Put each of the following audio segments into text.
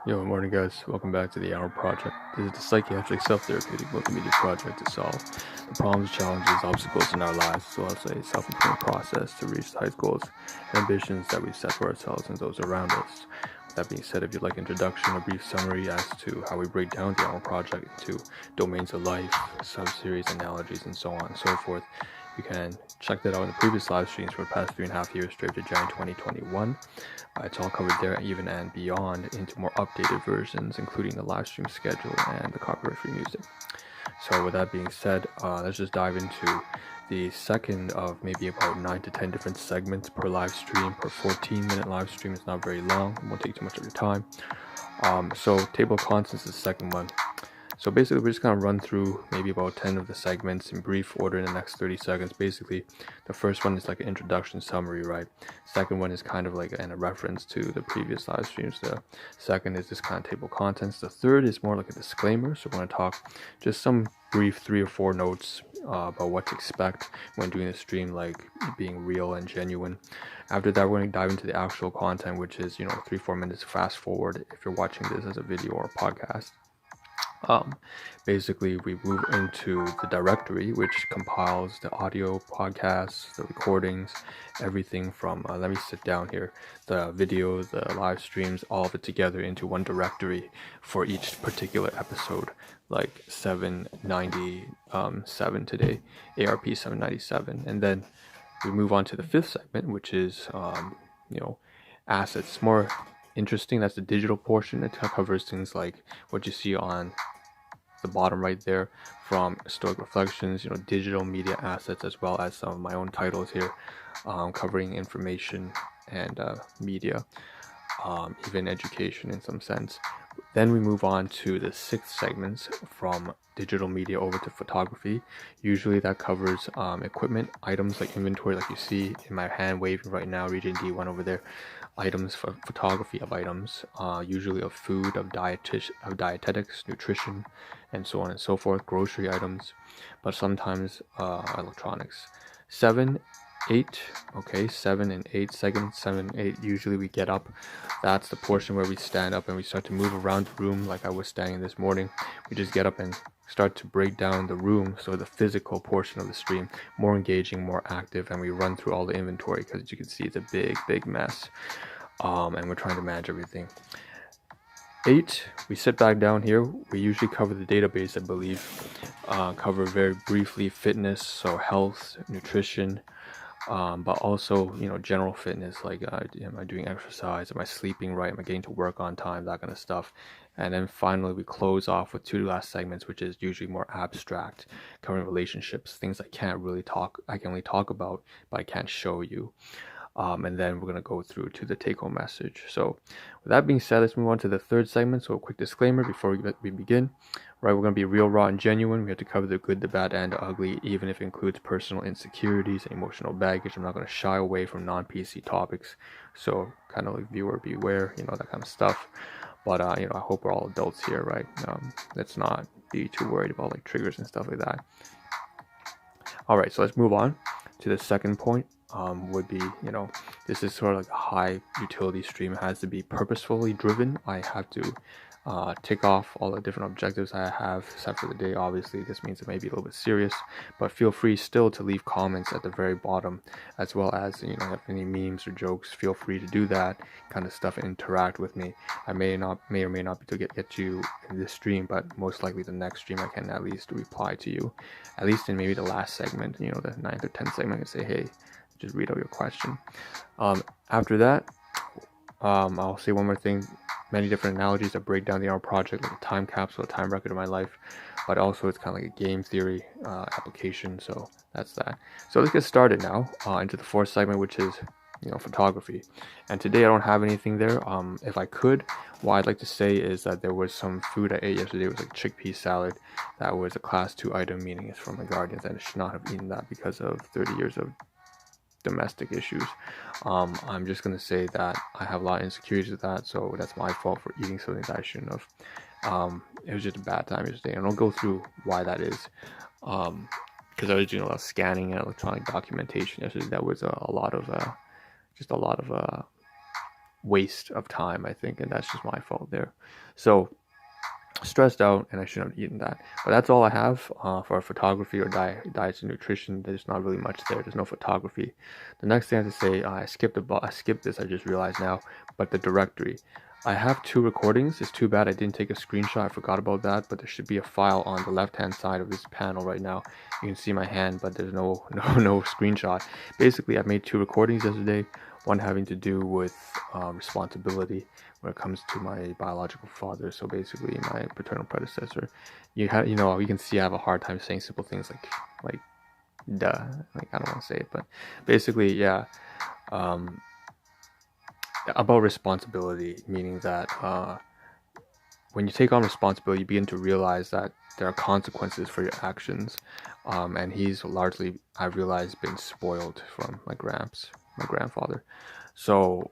Yo, good morning guys. Welcome back to the Ahn Rho Project. This is the psychiatric self-therapeutic multimedia project to solve the problems, challenges, obstacles in our lives, as well as a self-improvement process to reach the high goals and ambitions that we set for ourselves and those around us. With that being said, if you'd like an introduction, a brief summary as to how we break down the Ahn Rho Project into domains of life, sub-series, analogies, and so on and so forth, you can check that out in the previous live streams for the past 3.5 years straight to January 2021. It's all covered there, even and beyond, into more updated versions, including the live stream schedule and the copyright-free music. So with that being said, let's just dive into the second of maybe about 9 to 10 different segments per live stream. Per 14-minute live stream. It's not very long. It won't take too much of your time. So table of contents is the second one. So basically, we're just going to run through maybe about 10 of the segments in brief order in the next 30 seconds. Basically, the first one is like an introduction summary, right? Second one is kind of like a reference to the previous live streams. The second is this kind of table of contents. The third is more like a disclaimer. So we're going to talk just some brief 3 or 4 notes about what to expect when doing a stream, like being real and genuine. After that, we're going to dive into the actual content, which is, 3-4 minutes fast forward if you're watching this as a video or a podcast. Basically, we move into the directory, which compiles the audio podcasts, the recordings, everything from, let me sit down here, the video, the live streams, all of it together into one directory for each particular episode, like 797 today, ARP 797. And then we move on to the fifth segment, which is, assets. More interesting. That's the digital portion. It covers things like what you see on the bottom right there, from Stoic Reflections, digital media assets, as well as some of my own titles here, covering information and media, even education in some sense. Then we move on to the sixth segments, from digital media over to photography. Usually that covers equipment, items like inventory, like you see in my hand waving right now, Region D1 over there. Items for photography of items, usually of food, of dietetics, nutrition, and so on and so forth, grocery items, but sometimes electronics. 7, 8, okay, 7 and 8 seconds, 7, 8, usually we get up. That's the portion where we stand up and we start to move around the room like I was standing this morning. We just get up and start to break down the room, so the physical portion of the stream, more engaging, more active, and we run through all the inventory because, as you can see, it's a big mess, and we're trying to manage everything. 8, we sit back down here. We usually cover the database, I believe, cover very briefly fitness, so health, nutrition, but also, general fitness, like am I doing exercise, am I sleeping right, am I getting to work on time, that kind of stuff. And then finally we close off with 2 last segments, which is usually more abstract, covering relationships, things I can only talk about, but I can't show you. And then we're going to go through to the take-home message. So with that being said, let's move on to the third segment. So a quick disclaimer before we begin. Right, we're going to be real, raw, and genuine. We have to cover the good, the bad, and the ugly, even if it includes personal insecurities and emotional baggage. I'm not going to shy away from non-PC topics. So kind of like viewer beware, that kind of stuff. But, I hope we're all adults here, right? Let's not be too worried about like triggers and stuff like that. All right, so let's move on to the second point. Would be, this is sort of like a high utility stream. It has to be purposefully driven. I have to tick off all the different objectives I have set for the day. Obviously, this means it may be a little bit serious, but feel free still to leave comments at the very bottom, as well as, if any memes or jokes, feel free to do that kind of stuff and interact with me. I may or may not be able to get to you in this stream, but most likely the next stream I can at least reply to you, at least in maybe the last segment, the 9th or 10th segment, and say, hey, just read out your question. After that, I'll say one more thing. Many different analogies that break down the Ahn Rho Project, like a time capsule, a time record of my life, but also it's kind of like a game theory application. So that's that. So let's get started now into the fourth segment, which is photography. And today I don't have anything there. If I could, what I'd like to say is that there was some food I ate yesterday. It was like chickpea salad. That was a class 2 item, meaning it's from the Guardians, and I should not have eaten that because of 30 years of domestic issues. I'm just gonna say that I have a lot of insecurities with that, so that's my fault for eating something that I shouldn't have. It was just a bad time yesterday, and I'll go through why that is. Because I was doing a lot of scanning and electronic documentation yesterday. That was a lot of waste of time, I think, and that's just my fault there. So stressed out, and I shouldn't have eaten that. But that's all I have for photography or diets and nutrition. There's not really much there. There's no photography. The next thing I have to say, I skipped this. I just realized now. But the directory, I have 2 recordings. It's too bad I didn't take a screenshot. I forgot about that. But there should be a file on the left-hand side of this panel right now. You can see my hand, but there's no screenshot. Basically, I made 2 recordings yesterday. One having to do with responsibility when it comes to my biological father. So basically, my paternal predecessor. You can see I have a hard time saying simple things like duh. Like, I don't want to say it, but basically, yeah. About responsibility, meaning that when you take on responsibility, you begin to realize that there are consequences for your actions. And he's largely, I've realized, been spoiled from my grandfather. So,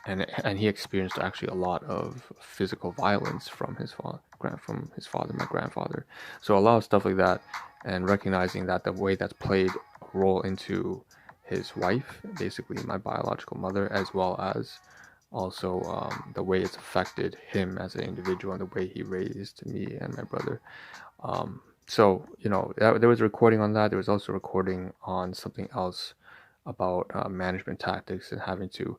and he experienced actually a lot of physical violence from his father, my grandfather. So a lot of stuff like that, and recognizing that the way that's played a role into his wife, basically my biological mother, as well as also the way it's affected him as an individual and the way he raised me and my brother. So there was a recording on that. There was also a recording on something else about management tactics and having to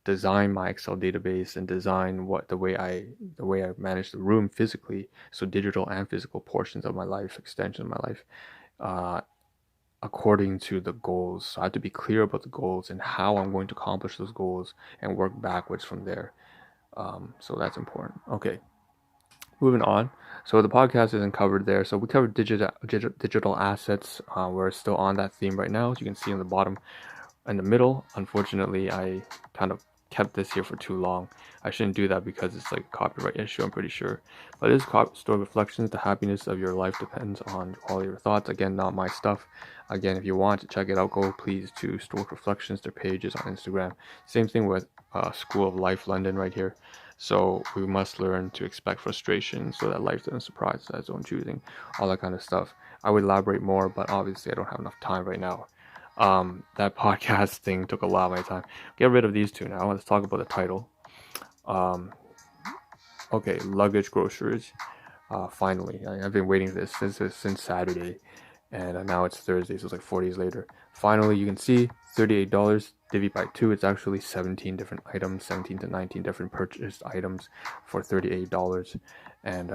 design my Excel database and design the way I manage the room physically, so digital and physical portions of my life, extension of my life, according to the goals. So I have to be clear about the goals and how I'm going to accomplish those goals and work backwards from there. So that's important. Okay, moving on. So the podcast isn't covered there. So we covered digital assets. We're still on that theme right now. As you can see on the bottom and the middle. Unfortunately, I kind of kept this here for too long. I shouldn't do that because it's like a copyright issue, I'm pretty sure. But it is Stored Reflections. The happiness of your life depends on all your thoughts. Again, not my stuff. Again, if you want to check it out, go please to Stored Reflections. Their pages on Instagram. Same thing with School of Life London right here. So we must learn to expect frustration so that life doesn't surprise us at its own choosing. All that kind of stuff. I would elaborate more, but obviously I don't have enough time right now. That podcast thing took a lot of my time. Get rid of these 2 now. Let's talk about the title. Okay, luggage grocers. Finally, I've been waiting for this since Saturday, and now it's Thursday, so it's like 4 days later. Finally, you can see $38 divvied by 2. It's actually 17 different items, 17 to 19 different purchased items for $38, and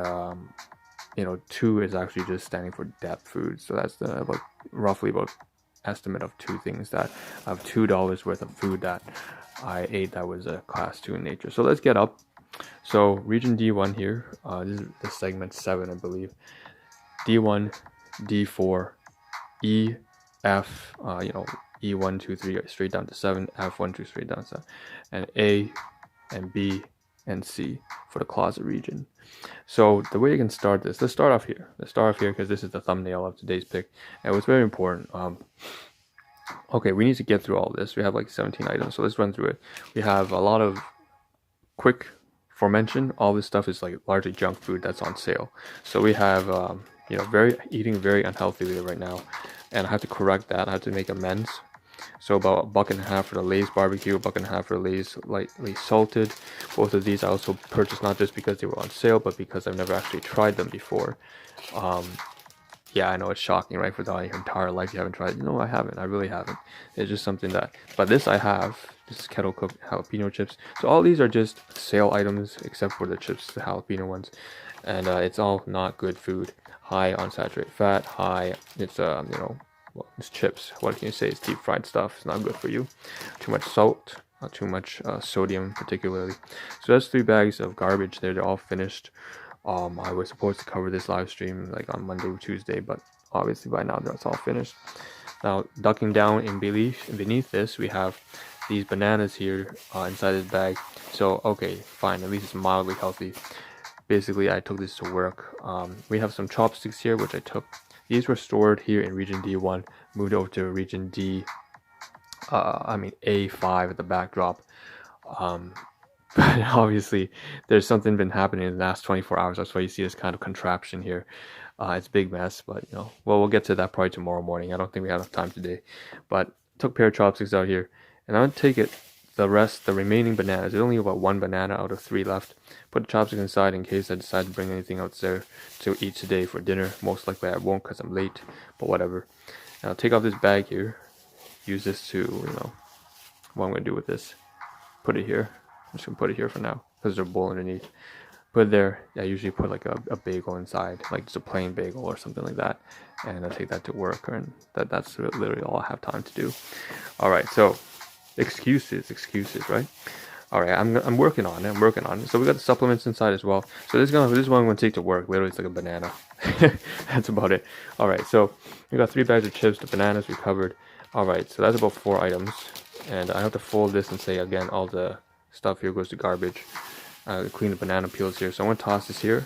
2 is actually just standing for depth food. So that's roughly about estimate of 2 things that of $2 worth of food that I ate that was a class 2 in nature. So let's get up. So region D1 here, this is the segment 7, I believe. D1, D4, E, F, E1, 2, 3 straight down to 7, F1, 2 straight down to 7, and A and B and C for the closet region. So the way you can start this, let's start off here because this is the thumbnail of today's pick, and it was very important. Okay, we need to get through all this. We have like 17 items, so let's run through it. We have a lot of quick for mention. All this stuff is like largely junk food that's on sale. So we have eating very unhealthily right now, and I have to correct that. I have to make amends. So about $1.50 for the Lay's barbecue, $1.50 for the Lay's lightly salted. Both of these I also purchased not just because they were on sale, but because I've never actually tried them before. Yeah, I know it's shocking, right? For your entire life you haven't tried it. No, I haven't. I really haven't. It's just something that, but this I have. This is kettle cooked jalapeno chips. So all these are just sale items except for the chips, the jalapeno ones. And it's all not good food. High on saturated fat, it's it's chips. What can you say? It's deep fried stuff. It's not good for you. Too much salt, not too much sodium particularly. So that's 3 bags of garbage there. They're all finished. I was supposed to cover this live stream like on Monday or Tuesday, but obviously by now that's all finished. Now ducking down beneath this, we have these bananas here inside this bag. So okay, fine, at least it's mildly healthy. Basically, I took this to work. We have some chopsticks here, which I took. These were stored here in region D1, moved over to region D. A5 at the backdrop. But obviously, there's something been happening in the last 24 hours. That's why you see this kind of contraption here. It's a big mess, but we'll get to that probably tomorrow morning. I don't think we have enough time today. But took a pair of chopsticks out here, and I'm gonna take it the remaining bananas. There's only about 1 banana out of 3 left. Put the chopstick inside in case I decide to bring anything out there to eat today for dinner. Most likely I won't because I'm late, but whatever. And I'll take off this bag here. Use this to, what I'm going to do with this. Put it here. I'm just going to put it here for now because there's a bowl underneath. Put it there. I usually put like a bagel inside, like just a plain bagel or something like that. And I'll take that to work, and that's literally all I have time to do. Alright, so excuses, right? Alright, I'm working on it. So we got the supplements inside as well. So this is one I'm going to take to work. Literally, it's like a banana. That's about it. Alright, so we got 3 bags of chips, the bananas we covered. Alright, so that's about 4 items. And I have to fold this and say, again, all the stuff here goes to garbage. Clean the banana peels here. So I'm going to toss this here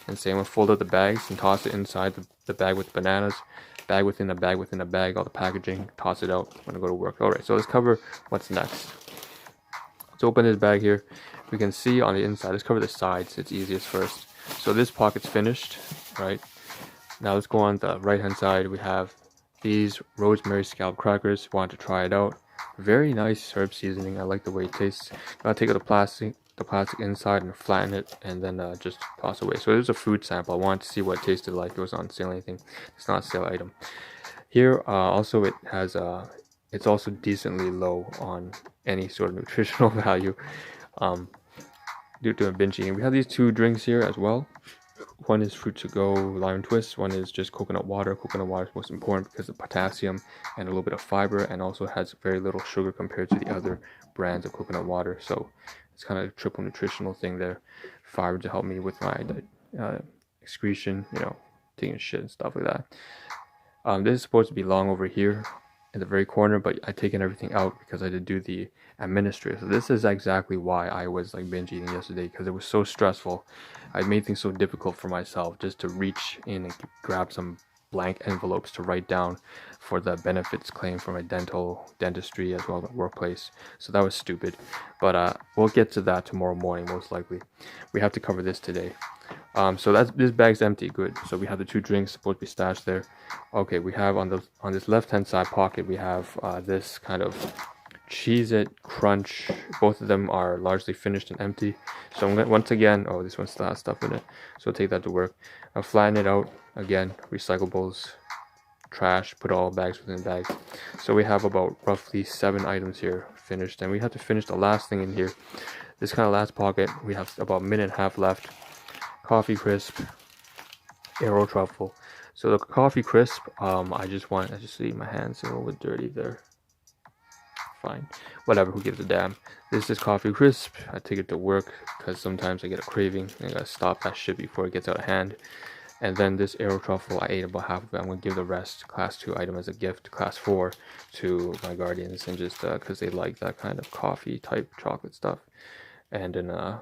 and say I'm going to fold out the bags and toss it inside the bag with the bananas. Bag within a bag within a bag, all the packaging, toss it out. I'm going to go to work. Alright, so let's cover what's next. Let's open this bag here. We can see on the inside, let's cover the sides. It's easiest first. So this pocket's finished, right? Now let's go on the right hand side. We have these rosemary scallop crackers. Want to try it out. Very nice herb seasoning. I like the way it tastes. Gotta take out the plastic inside and flatten it, and then just toss away. So there's a food sample. I wanted to see what it tasted like. It was on sale or anything. It's not a sale item. Here also it has it's also decently low on any sort of nutritional value due to binge eating. We have these 2 drinks here as well. One is fruit to go lime twist. One is just coconut water. Coconut water is most important because of potassium and a little bit of fiber, and also has very little sugar compared to the other brands of coconut water. So it's kind of a triple nutritional thing there. Fiber to help me with my excretion, taking shit and stuff like that. This is supposed to be long over here in the very corner, but I've taken everything out because I did do the administrative. So this is exactly why I was like binge eating yesterday, because it was so stressful. I made things so difficult for myself just to reach in and grab some blank envelopes to write down for the benefits claim for my dentistry as well as my workplace. So that was stupid, but we'll get to that tomorrow morning most likely. We have to cover this today. So this bag's empty. Good. So we have the 2 drinks supposed to be stashed there. Okay, we have on this left hand side pocket we have this kind of Cheez-It Crunch. Both of them are largely finished and empty. So I'm gonna, once again, this one still has stuff in it, so I'll take that to work. I'll flatten it out again. Recyclables, trash, put all bags within bags. So we have about roughly 7 items here finished, and we have to finish the last thing in here. This kind of last pocket, we have about a minute and a half left. Coffee crisp, Ahn truffle. So the coffee crisp, I just see my hands a little bit dirty there. Fine, whatever, who gives a damn. This is coffee crisp. I take it to work because sometimes I get a craving and I gotta stop that shit before it gets out of hand. And then this Ahn truffle, I ate about half of it. I'm gonna give the rest, class 2 item, as a gift, class 4 to my guardians, and just because they like that kind of coffee type chocolate stuff. And then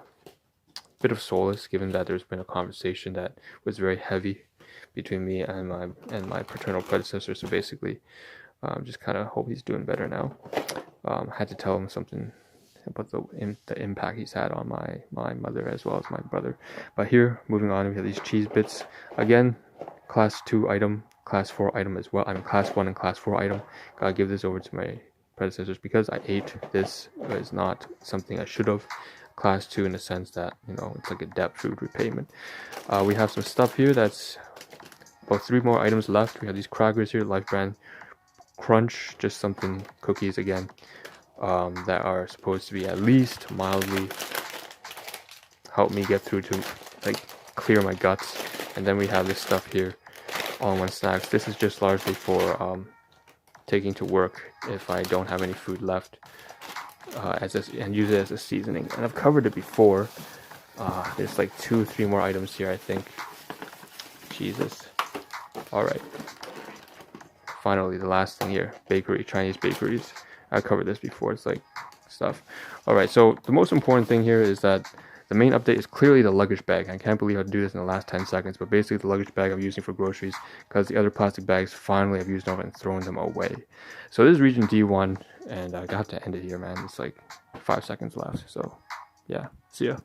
bit of solace, given that there's been a conversation that was very heavy between me and my paternal predecessor. So basically, just kind of hope he's doing better now. Had to tell him something about the impact he's had on my mother as well as my brother. But here, moving on, we have these cheese bits. Again, class 2 item, class 4 item as well. I mean, class 1 and class 4 item. Gotta give this over to my predecessors because I ate this. Is not something I should have. Class 2 in the sense that, it's like a debt food repayment. We have some stuff here that's about 3 more items left. We have these crackers here, Life Brand Crunch, just something, cookies again, that are supposed to be at least mildly help me get through to clear my guts. And then we have this stuff here, all-in-one snacks. This is just largely for taking to work if I don't have any food left, and use it as a seasoning. And I've covered it before. There's like 2 or 3 more items here, I think. Jesus. Alright. Finally, the last thing here, Chinese bakeries. I covered this before. It's like stuff. Alright, so the most important thing here is that the main update is clearly the luggage bag. I can't believe I do this in the last 10 seconds, but basically the luggage bag I'm using for groceries, because the other plastic bags finally I've used up and thrown them away. So this is region D1, and I got to end it here, man. It's like 5 seconds left. So yeah, see ya.